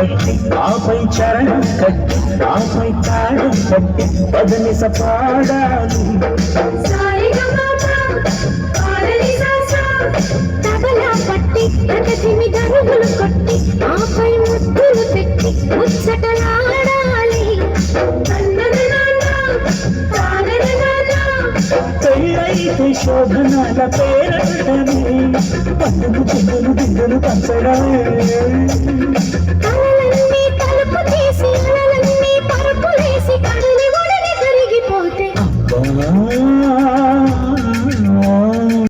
పట్టి ఆపై చరణం కట్టి ఆపై తాళం పట్టి పదనిస పాడాలి తబలా పట్టి ప్రగతిని దరుగులు కొట్టి ఆపై ముద్దులు పెట్టి ముచ్చటలాడాలి పెళ్ళైతే శోభనాల పేరటమే పండుగ పువ్వులు దిద్దులు పంచడమే కలలన్నీ తలుపు తీసి అలలన్నీ పరుపులేసి కదిలి ఒడిని కరిగిపోతే అబ్బా